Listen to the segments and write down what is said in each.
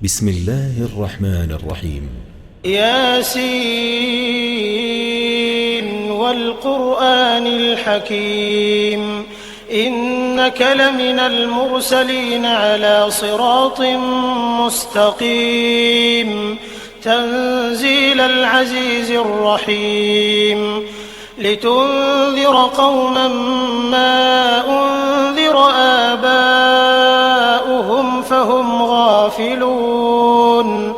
بسم الله الرحمن الرحيم. ياسين والقرآن الحكيم إنك لمن المرسلين على صراط مستقيم تنزيل العزيز الرحيم لتنذر قوما ما أنذر آباؤهم فهم غافلون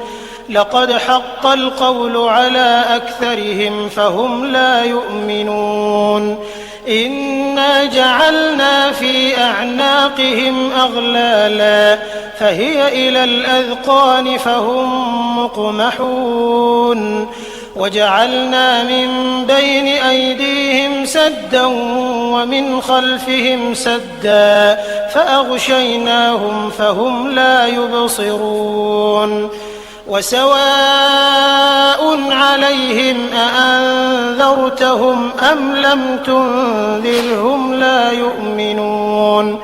لقد حق القول على أكثرهم فهم لا يؤمنون إنا جعلنا في أعناقهم أغلالا فهي إلى الأذقان فهم مقمحون وجعلنا من بين أيديهم سدا ومن خلفهم سدا فأغشيناهم فهم لا يبصرون وسواء عليهم أأنذرتهم أم لم تنذرهم لا يؤمنون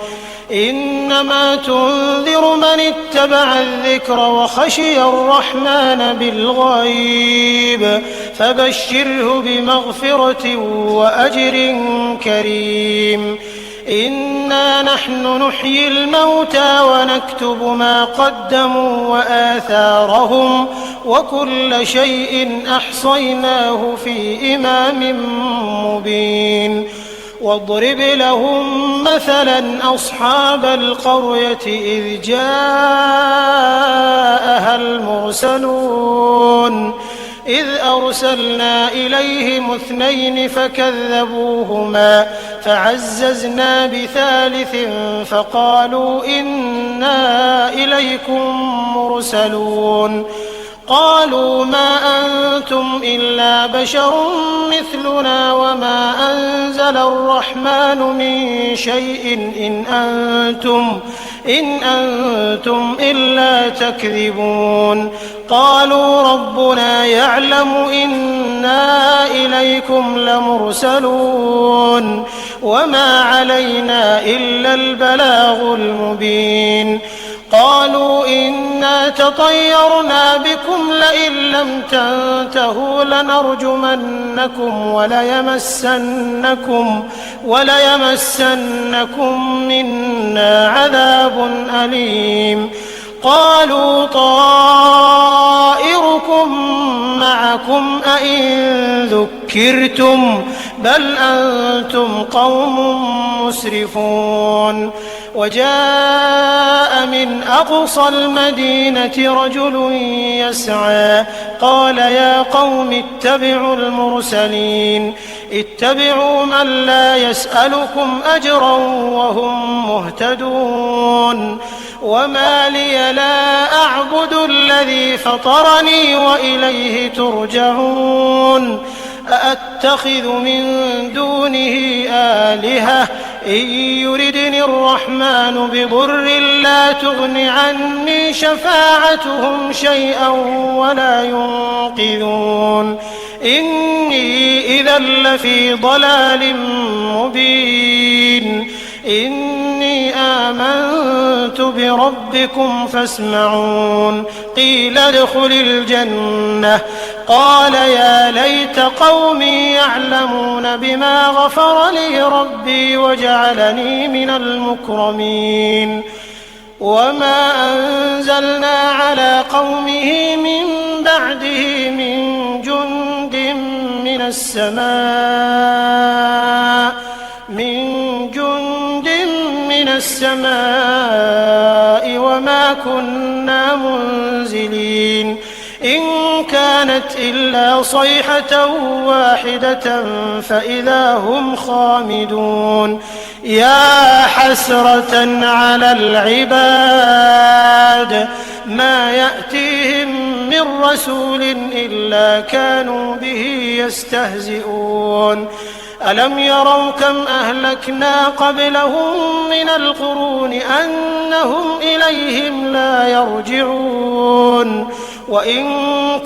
إنما تنذر من اتبع الذكر وخشي الرحمن بالغيب فبشره بمغفرة وأجر كريم إنا نحن نحيي الموتى ونكتب ما قدموا وآثارهم وكل شيء أحصيناه في إمام مبين واضرب لهم مثلا أصحاب القرية إذ جاءها المرسلون إذ أرسلنا إليهم 2 فكذبوهما فعززنا بثالث فقالوا إنا إليكم مرسلون قالوا ما أنتم إلا بشر مثلنا وما أنزل الرحمن من شيء إن أنتم إلا تكذبون قالوا ربنا يعلم إنا إليكم لمرسلون وما علينا إلا البلاغ المبين قالوا إنا تطيرنا بكم لئن لم تنتهوا لنرجمنكم وليمسنكم منا عذاب أليم قالوا طائركم معكم أئن ذكرتم بل أنتم قوم مسرفون وجاء من أقصى المدينة رجل يسعى قال يا قوم اتبعوا المرسلين اتبعوا من لا يسألكم أجرا وهم مهتدون وما لي لا أعبد الذي فطرني وإليه ترجعون أأتخذ من دونه آلهة إن يردني الرحمن بضر لا تغن عني شفاعتهم شيئا ولا ينقذون إني إذا لفي ضلال مبين إني آمنت بربكم فاسمعون قيل ادخل الجنة قال يا ليت قومي يعلمون بما غفر لي ربي وجعلني من المكرمين وما أنزلنا على قومه من بعده من جند من السماء وما كنا منزلين إن كانت إلا صيحة واحدة فإذا هم خامدون يا حسرة على العباد ما يأتيهم من رسول إلا كانوا به يستهزئون ألم يروا كم أهلكنا قبلهم من القرون أنهم إليهم لا يرجعون وإن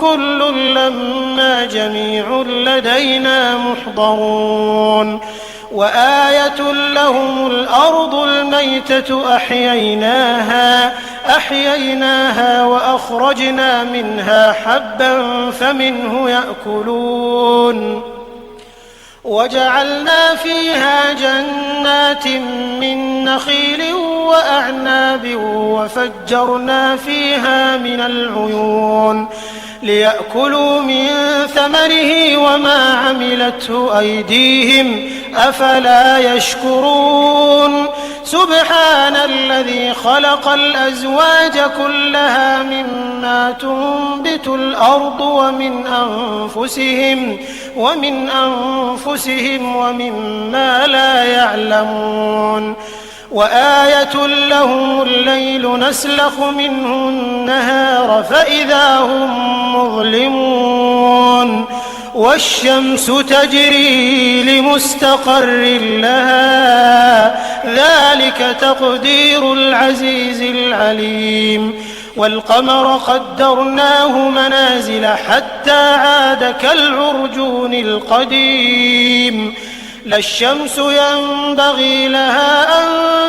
كل لما جميع لدينا محضرون وآية لهم الأرض الميتة أحييناها وأخرجنا منها حبا فمنه يأكلون وجعلنا فيها جنات من نخيل وأعناب وفجرنا فيها من العيون ليأكلوا من ثمره وما عملته أيديهم أفلا يشكرون سبحان الذي خلق الأزواج كلها مما تنبت الأرض ومن أنفسهم ومما لا يعلمون وآية لهم الليل نسلخ منه النهار فإذا هم مظلمون والشمس تجري لمستقر لها ذلك تقدير العزيز العليم والقمر قدرناه منازل حتى عاد كالعرجون القديم لا الشمس ينبغي لها أن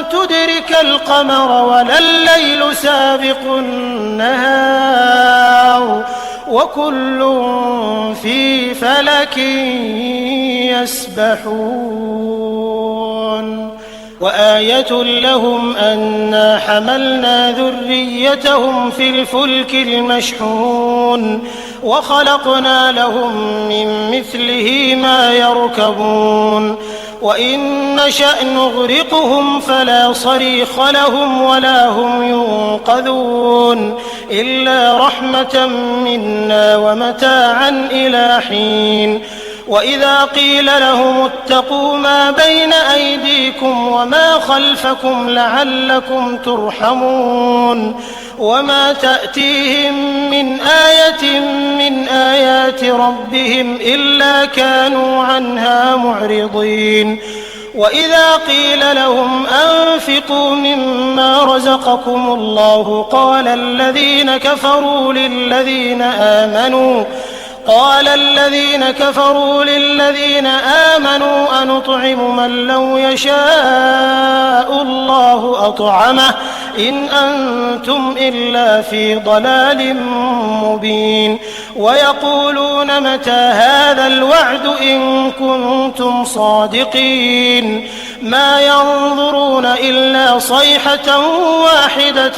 تدرك القمر ولا الليل سابق النهار وكل في فلك يسبحون وآية لهم أنا حملنا ذريتهم في الفلك المشحون وخلقنا لهم من مثله ما يركبون وإن نشأ نغرقهم فلا صريخ لهم ولا هم ينقذون إلا رحمة منا ومتاعا إلى حين وإذا قيل لهم اتقوا ما بين أيديكم وما خلفكم لعلكم ترحمون وما تأتيهم من آية من آيات ربهم إلا كانوا عنها معرضين وإذا قيل لهم أنفقوا مما رزقكم الله قال الذين كفروا للذين آمنوا أنطعم من لو يشاء الله أطعمه إن أنتم إلا في ضلال مبين ويقولون متى هذا الوعد إن كنتم صادقين ما ينظرون إلا صيحة واحدة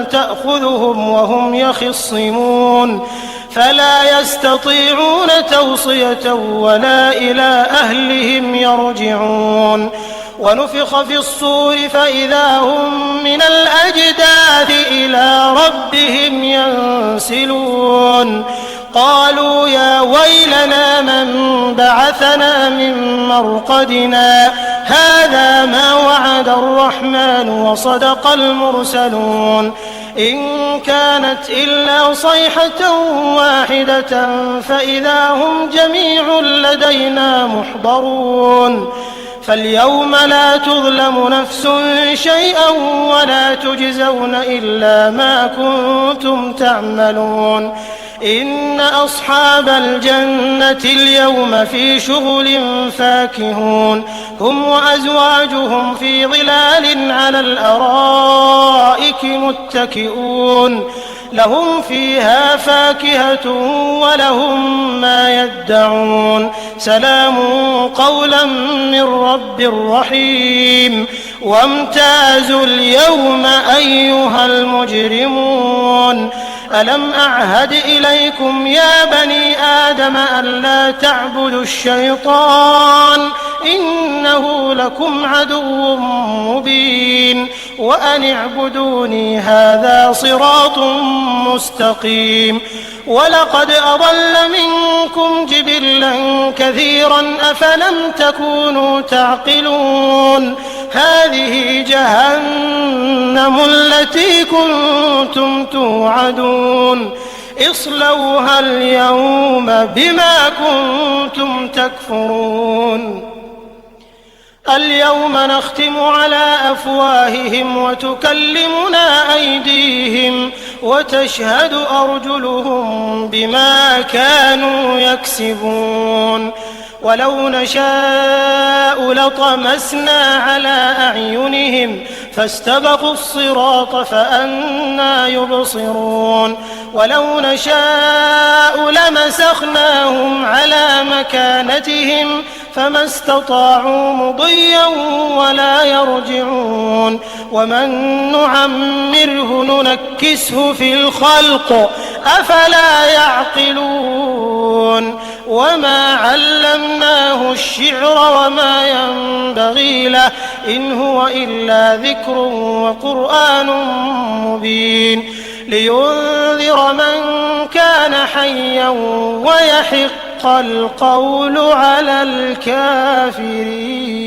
تأخذهم وهم يخصمون فلا يستطيعون توصية ولا إلى أهلهم يرجعون ونفخ في الصور فإذا هم من الأجداث إلى ربهم ينسلون قالوا يا ويلنا من بعثنا من مرقدنا هذا ما وعد الرحمن وصدق المرسلون إن كانت إلا صيحة واحدة فإذا هم جميع لدينا محضرون فاليوم لا تظلم نفس شيئا ولا تجزون إلا ما كنتم تعملون إن أصحاب الجنة اليوم في شغل فاكهون هم وأزواجهم في ظلال على الأرائك متكئون لهم فيها فاكهة ولهم ما يدعون سلام قولا من رب رحيم وامتازوا اليوم أيها المجرمون ألم أعهد إليكم يا بني آدم ألا تعبدوا الشيطان إنه لكم عدو مبين وأن اعبدوني هذا صراط مستقيم ولقد أضل منكم جبلا كثيرا أفلم تكونوا تعقلون هذه جهنم التي كنتم توعدون اصلوها اليوم بما كنتم تكفرون اليوم نختم على أفواههم وتكلمنا أيديهم وتشهد أرجلهم بما كانوا يكسبون ولو نشاء لطمسنا على أعينهم فاستبقوا الصراط فأنى يبصرون ولو نشاء لمسخناهم على مكانتهم فما استطاعوا مضيا ولا يرجعون ومن نعمره ننكسه في الخلق أفلا يعقلون وما علمناه الشعر وما ينبغي له إن هو إلا ذكر وقرآن مبين لينذر من كان حيا ويحق القول على الكافرين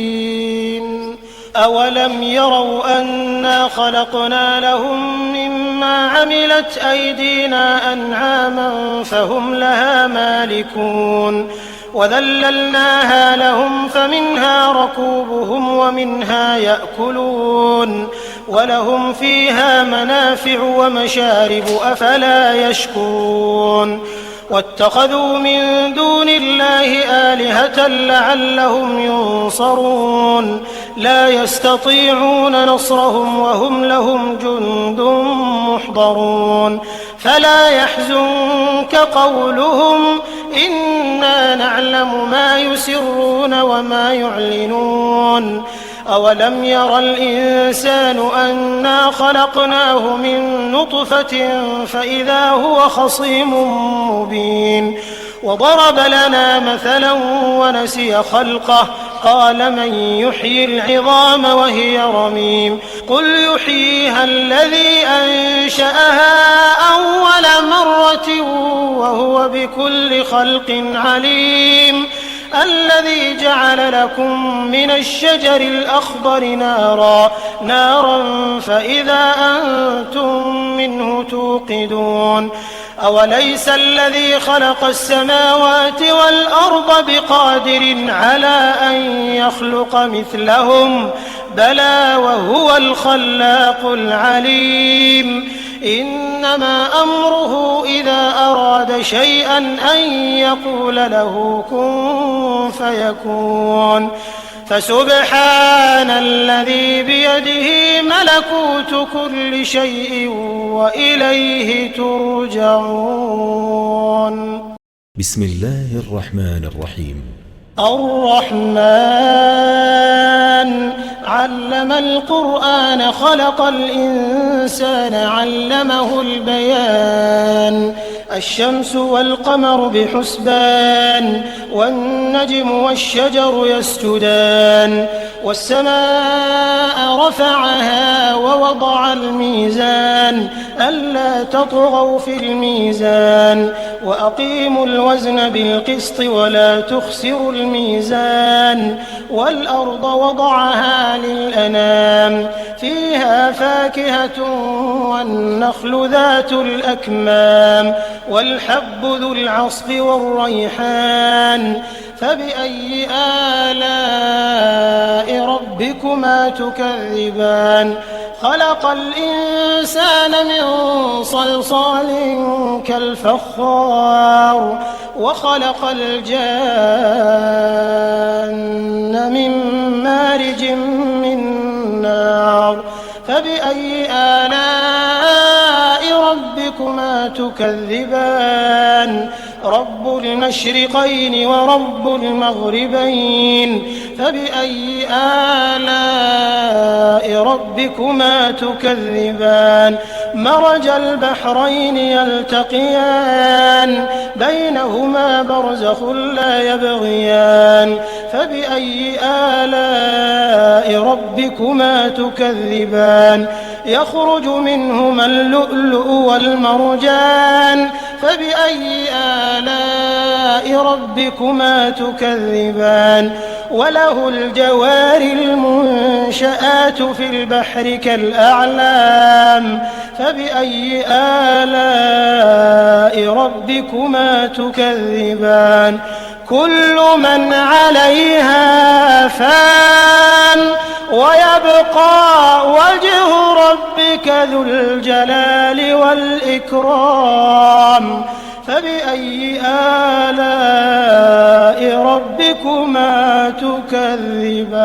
أولم يروا أنا خلقنا لهم مما عملت أيدينا أنعاما فهم لها مالكون وذللناها لهم فمنها ركوبهم ومنها يأكلون ولهم فيها منافع ومشارب أفلا يشكرون واتخذوا من دون الله آلهة لعلهم ينصرون لا يستطيعون نصرهم وهم لهم جند محضرون فلا يحزنك قولهم إنا نعلم ما يسرون وما يعلنون أولم ير الإنسان أنا خلقناه من نطفة فإذا هو خصيم مبين وضرب لنا مثلا ونسي خلقه قال من يحيي العظام وهي رميم قل يحييها الذي أنشأها أول مرة وهو بكل خلق عليم الذي جعل لكم من الشجر الأخضر نارا فإذا أنتم منه توقدون أوليس الذي خلق السماوات والأرض بقادر على أن يخلق مثلهم بلى وهو الخلاق العليم إنما أمره إذا أراد شيئا أن يقول له كن فيكون فسبحان الذي بيده ملكوت كل شيء وإليه ترجعون بسم الله الرحمن الرحيم الرحمن علم القرآن خلق الإنسان علمه البيان الشمس والقمر بحسبان والنجم والشجر يسجدان والسماء رفعها ووضع الميزان ألا تطغوا في الميزان وأقيموا الوزن بالقسط ولا تخسروا الميزان والأرض وضعها للأنام فيها فاكهة والنخل ذات الأكمام والحب ذو العصف والريحان فبأي آلاء ربكما تكذبان خلق الإنسان من صلصال كالفخار وخلق الجان من مارج من نار فبأي آلاء ربكما تكذبان رب المشرقين ورب المغربين فبأي آلاء ربكما تكذبان مرج البحرين يلتقيان بينهما برزخ لا يبغيان فبأي آلاء ربكما تكذبان يخرج منهما اللؤلؤ والمرجان فبأي آلاء ربكما تكذبان وله الجوار المنشآت في البحر كالأعلام فبأي آلاء ربكما تكذبان كل من عليها فان ويبقى وجه ربك ذو الجلال والإكرام فبأي آلاء ربكما ربكما تكذبان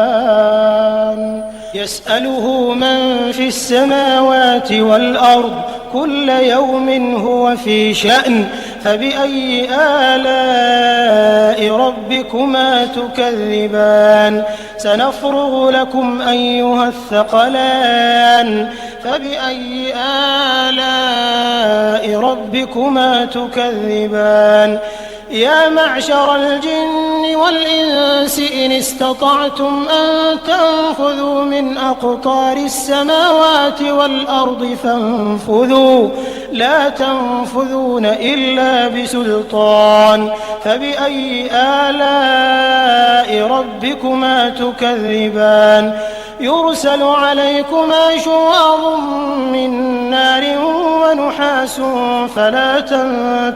يسأله من في السماوات والأرض كل يوم هو في شأن فبأي آلاء ربكما تكذبان سنفرغ لكم أيها الثقلان فبأي آلاء ربكما تكذبان يا معشر الجن والإنس إن استطعتم أن تنفذوا من أقطار السماوات والأرض فانفذوا لا تنفذون إلا بسلطان فبأي آلاء ربكما تكذبان يرسل عليكما شواظ من نار ونحاس فلا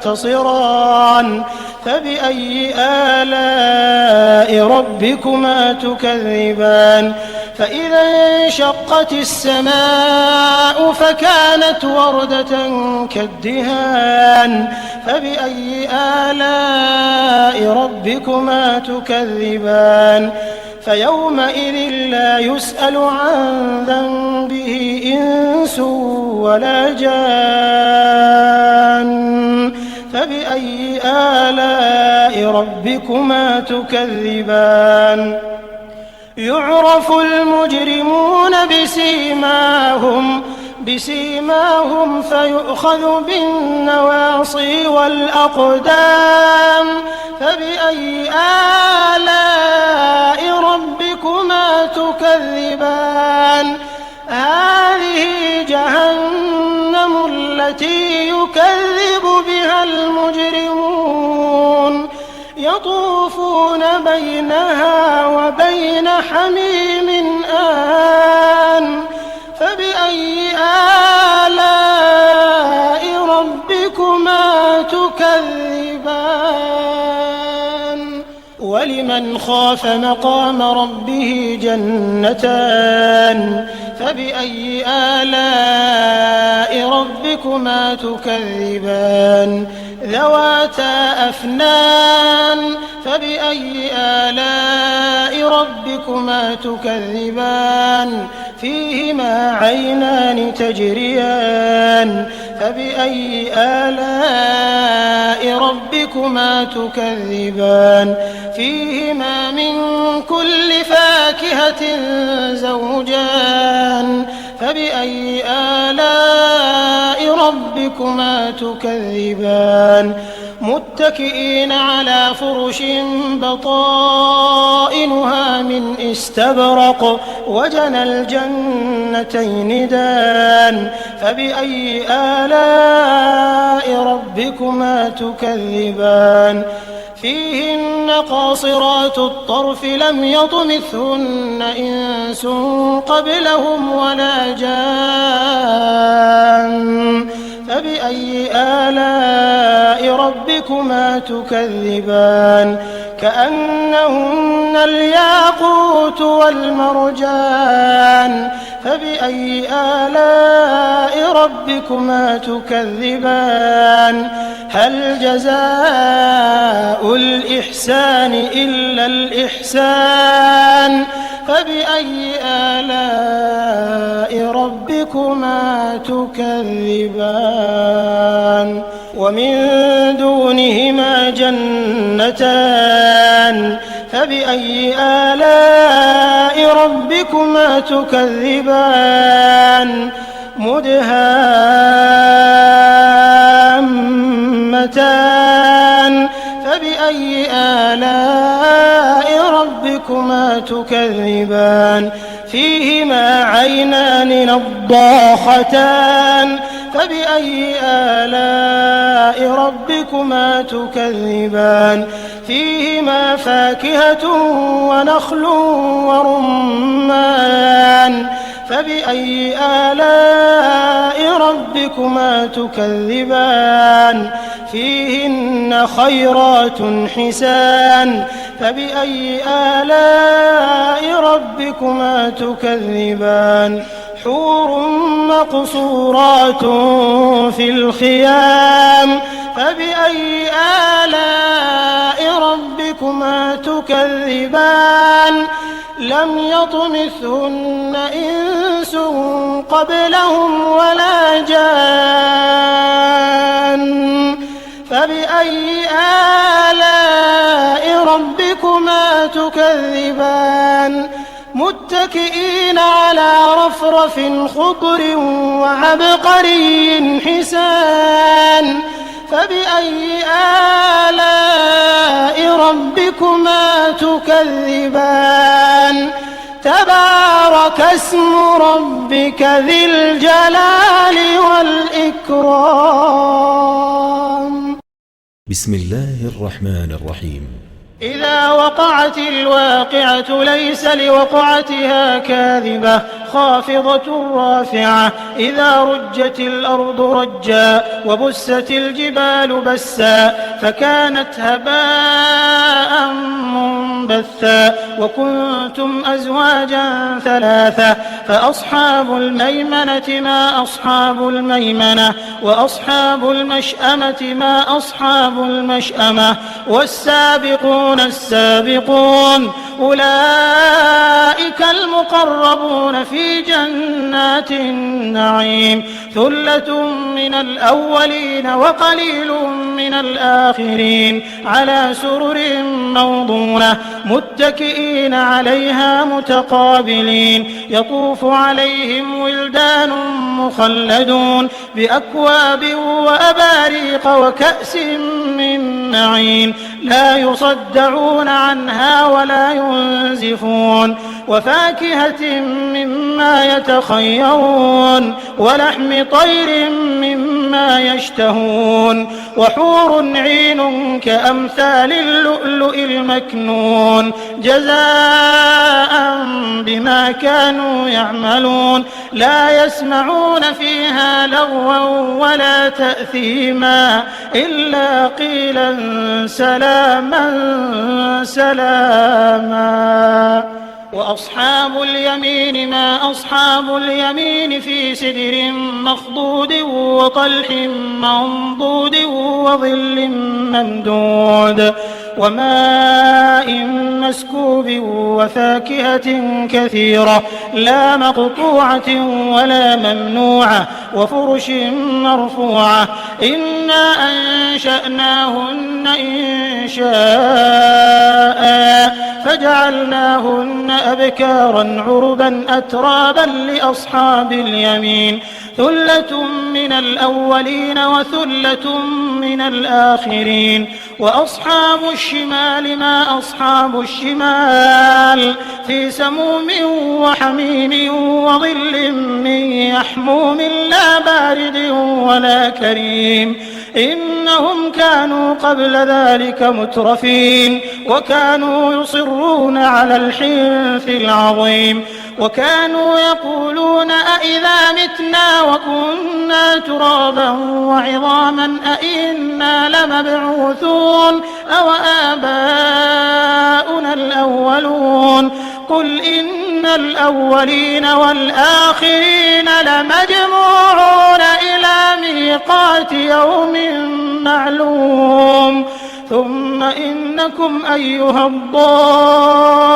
تنتصران فبأي آلاء ربكما تكذبان فإذا انشقت السماء فكانت وردة كالدهان فبأي آلاء ربكما تكذبان فيومئذ لا يسأل عن ذنبه إنس ولا جان فبأي آلاء ربكما تكذبان يعرف المجرمون بسيماهم فيؤخذ بالنواصي والأقدام فبأي آلاء ربكما تكذبان هذه جهنم التي يكذب بها المجرمون يطوفون بينها وبين حميم آن فبأي آلاء ربكما تكذبان ولمن خاف مقام ربه جنتان فبأي آلاء ربكما تكذبان ذواتا أفنان فبأي آلاء ربكما تكذبان فيهما عينان تجريان فبأي آلاء ربكما تكذبان فيهما من كل فاكهة زوجان فبأي آلاء ربكما تكذبان متكئين على فرش بطائنها من استبرق وجنى الجنتين دان فبأي آلاء ربكما تكذبان فيهن قاصرات الطرف لم يطمثهن إنس قبلهم ولا جان فبأي آلاء ربكما تكذبان كأنهن الياقوت والمرجان فبأي آلاء ربكما تكذبان هل جزاء الإحسان إلا الإحسان فبأي آلاء ربكما تكذبان ومن دونهما جنتان فبأي آلاء ربكما تكذبان مدهامتان فبأي آلاء ربكما تكذبان فيهما عينان نضاختان فبأي آلاء ربكما تكذبان فيهما فاكهة ونخل ورمان فبأي آلاء ربكما تكذبان فيهن خيرات حسان فبأي آلاء ربكما تكذبان حور مقصورات في الخيام فبأي آلاء ربكما تكذبان يطمثهن إنس قبلهم ولا جان فبأي آلاء ربكما تكذبان متكئين على رفرف خضر وعبقري حسان فبأي آلاء ربكما تكذبان تبارك اسم ربك ذي الجلال والإكرام. بسم الله الرحمن الرحيم. إذا وقعت الواقعة ليس لوقعتها كاذبة خافضة رافعة إذا رجت الأرض رجا وبست الجبال بسا فكانت هباء منبثا وكنتم أزواجا ثلاثة فأصحاب الميمنة ما أصحاب الميمنة وأصحاب المشأمة ما أصحاب المشأمة والسابقون السابقون أولئك المقربون في جنات النعيم ثلة من الأولين وقليل من الآخرين على سرر موضونة متكئين عليها متقابلين يطوف عليهم ولدان مخلدون بأكواب وأباريق وكأس من معين لا يصدعون عنها ولا ينزفون وفاكهة مما يتخيرون ولحم طير مما يشتهون وحور عين كأمثال اللؤلؤ المكنون جزاء بما كانوا يعملون لا يسمعون فيها لغوا ولا تأثيما إلا قيلا سلاما سلاما. وأصحاب اليمين ما أصحاب اليمين في سدر مخضود وطلح منضود وظل ممدود وماء مسكوب وفاكهة كثيرة لا مقطوعة ولا ممنوعة وفرش مرفوعة إنا أنشأناهن إنشاء فجعلناهن أبكارا عربا أترابا لأصحاب اليمين ثلة من الأولين وثلة من الآخرين وأصحاب الشمال ما أصحاب الشمال في سموم وحميم وظل من يحموم لا بارد ولا كريم إنهم كانوا قبل ذلك مترفين وكانوا يصرون على الحنث العظيم وكانوا يقولون أئذا متنا وكنا ترابا وعظاما أئنا لمبعوثون أو آباؤنا الأولون قل إن الأولين والآخرين لمجموعون إلى ميقات يوم معلوم ثم إنكم أيها الضالون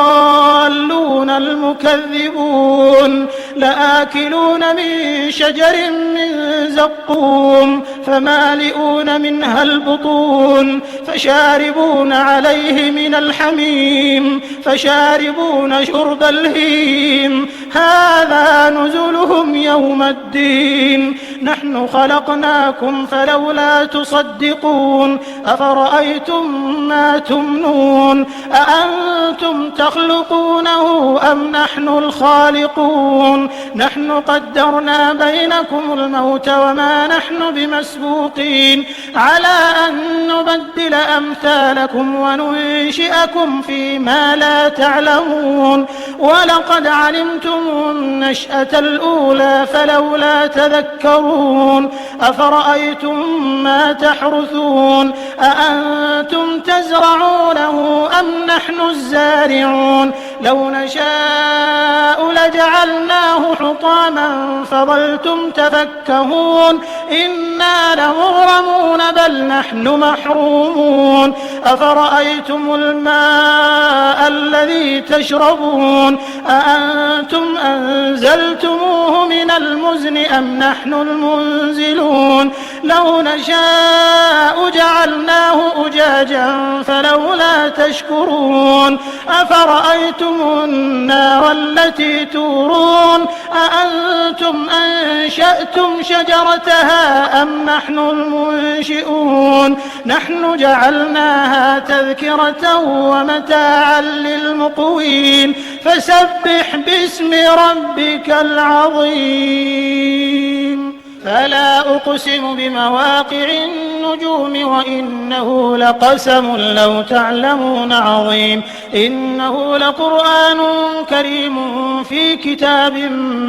المكذبون لآكلون من شجر من زقوم فمالئون منها البطون فشاربون عليه من الحميم فشاربون شرب الهيم هذا نزلهم يوم الدين نحن خلقناكم فلولا تصدقون أفرأيتم ما تمنون أأنتم تخلقونه أم نحن الخالقون نحن قدرنا بينكم الموت وما نحن بمسبوقين على أن نبدل أمثالكم وننشئكم فيما لا تعلمون ولقد علمتم النشأة الأولى فلولا تذكرون أفرأيتم ما تحرثون أأنتم تزرعونه أم نحن الزارعون لو نشاء لجعلناه حطاما فظلتم تفكهون إنا لمغرمون بل نحن محرومون أفرأيتم الماء الذي تشربون أأنتم أنزلتموه من المزن أم نحن المنزلون لو نشاء جعلناه أجاجا فلولا تشكرون أفرأيتم النار التي تورون أأنتم أنشأتم شجرتها أم نحن المنشئون نحن جعلناها تذكرة ومتاعا للمقوين فسبح باسم ربك العظيم فلا أقسم بمواقع النجوم وإنه لقسم لو تعلمون عظيم إنه لقرآن كريم في كتاب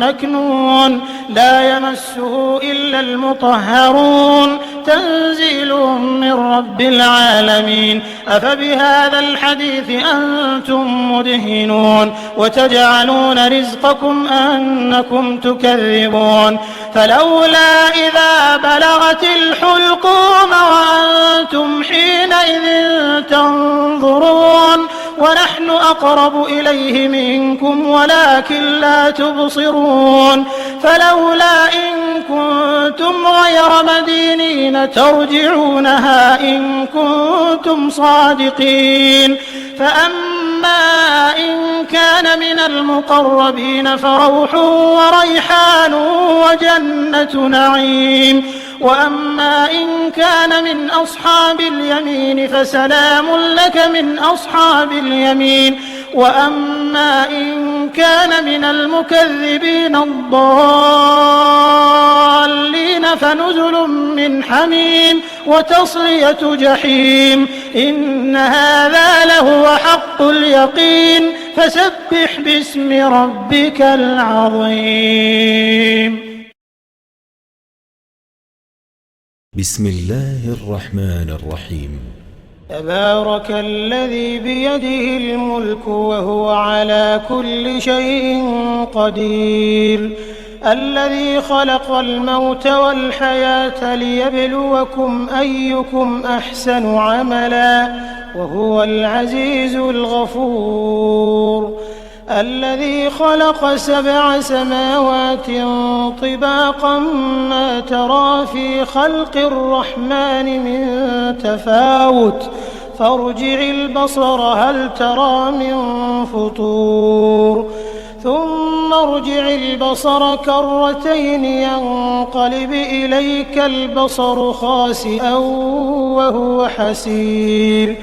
مكنون لا يمسه إلا المطهرون تنزيل من رب العالمين أفبهذا الحديث أنتم مدهنون وتجعلون رزقكم أنكم تكذبون فلولا إذا بلغت الحلقوم وأنتم حينئذ تنظرون ونحن أقرب إليه منكم ولكن لا تبصرون فلولا إن كنتم غير مدينين ترجعونها إن كنتم صادقين فأما إن كان من المقربين فروح وريحان وجنة نعيم وأما إن كان من أصحاب اليمين فسلام لك من أصحاب اليمين وأما إن كان من المكذبين الضالين فنزل من حميم وتصلية جحيم إن هذا لهو حق اليقين فسبح باسم ربك العظيم بسم الله الرحمن الرحيم تبارك الذي بيده الملك وهو على كل شيء قدير الذي خلق الموت والحياة ليبلوكم أيكم أحسن عملا وهو العزيز الغفور الذي خلق 7 سماوات طباقا ما ترى في خلق الرحمن من تفاوت فارجع البصر هل ترى من فطور ثم ارجع البصر كرتين ينقلب إليك البصر خاسئا وهو حسير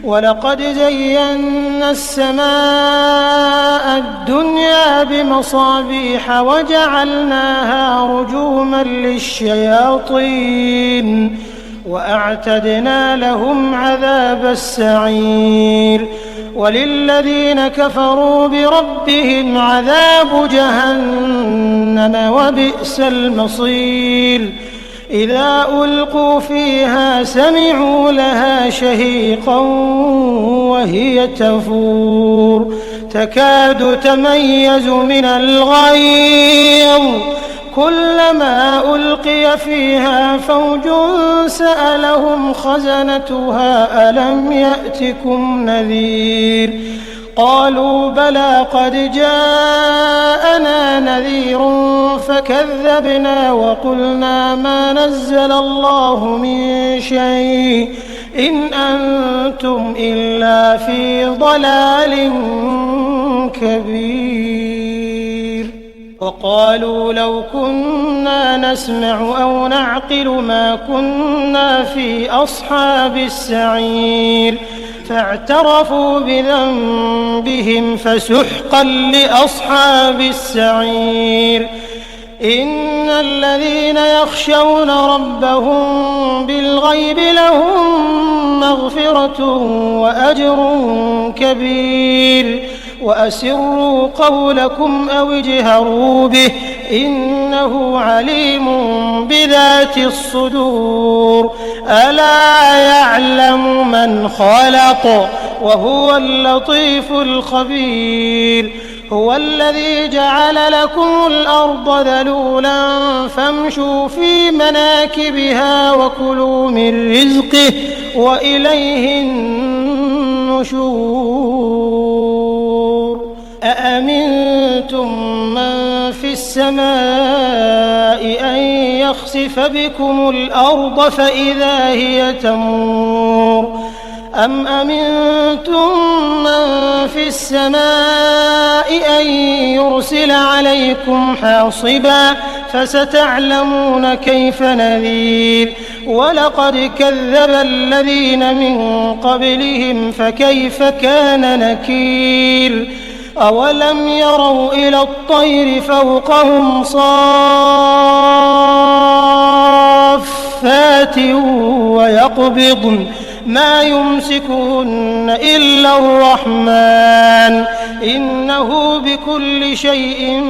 ولقد زينا السماء الدنيا بمصابيح وجعلناها رجوما للشياطين وأعتدنا لهم عذاب السعير وللذين كفروا بربهم عذاب جهنم وبئس المصير إذا ألقوا فيها سمعوا لها شهيقا وهي تفور تكاد تميز من الغيظ كلما ألقي فيها فوج سألهم خزنتها ألم يأتكم نذير قالوا بلى قد جاءنا نذير فكذبنا وقلنا ما نزل الله من شيء إن أنتم إلا في ضلال كبير وقالوا لو كنا نسمع أو نعقل ما كنا في أصحاب السعير فاعترفوا بذنبهم فسحقا لأصحاب السعير إن الذين يخشون ربهم بالغيب لهم مغفرة وأجر كبير وأسروا قولكم أو اجهروا به إنه عليم بذات الصدور ألا يعلم من خلق وهو اللطيف الخبير. هو الذي جعل لكم الأرض ذلولا فامشوا في مناكبها وكلوا من رزقه وإليه النشور. أأمنتم من في السماء أن يخسف بكم الأرض فإذا هي تمور أم أمنتم من في السماء أن يرسل عليكم حاصبا فستعلمون كيف نذير. ولقد كذب الذين من قبلهم فكيف كان نكير. أولم يروا إلى الطير فوقهم صافات ويقبضن ما يمسكهن إلا الرحمن إنه بكل شيء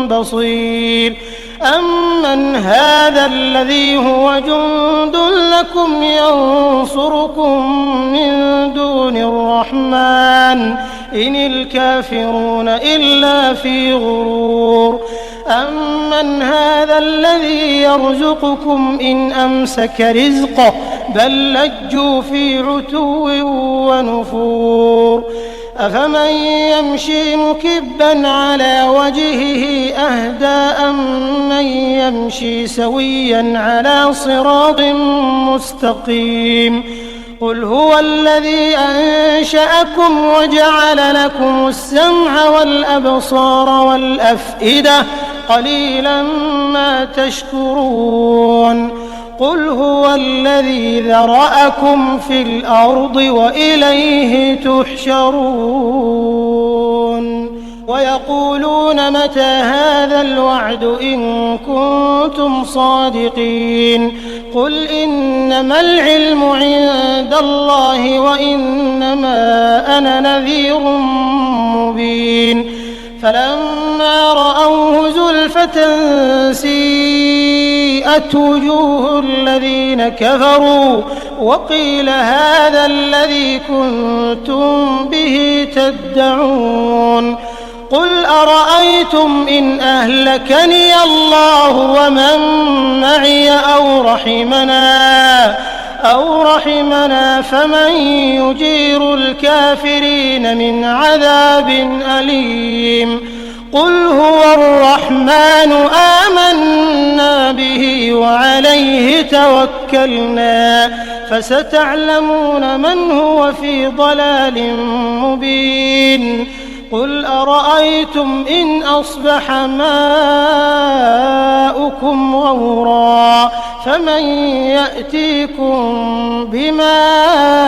بصير. أمن هذا الذي هو جند لكم ينصركم من دون الرحمن إن الكافرون إلا في غرور. أمن هذا الذي يرزقكم إن أمسك رزقه بل لجوا في عتو ونفور. أفمن يمشي مكبا على وجهه أهدى أمن يمشي سويا على صراط مستقيم. قل هو الذي أنشأكم وجعل لكم السمع والأبصار والأفئدة قليلا ما تشكرون. قل هو الذي ذرأكم في الأرض وإليه تحشرون. ويقولون متى هذا الوعد إن كنتم صادقين. قل إنما العلم عند الله وإنما أنا نذير مبين. فلما رأوه زلفة سيئت وجوه الذين كفروا وقيل هذا الذي كنتم به تدعون. قل أرأيتم إن أهلكني الله ومن معي أو رحمنا فمن يجير الكافرين من عذاب أليم. قل هو الرحمن آمنا به وعليه توكلنا فستعلمون من هو في ضلال مبين. قل أرأيتم إن أصبح ماؤكم غورا فمن يأتيكم بماء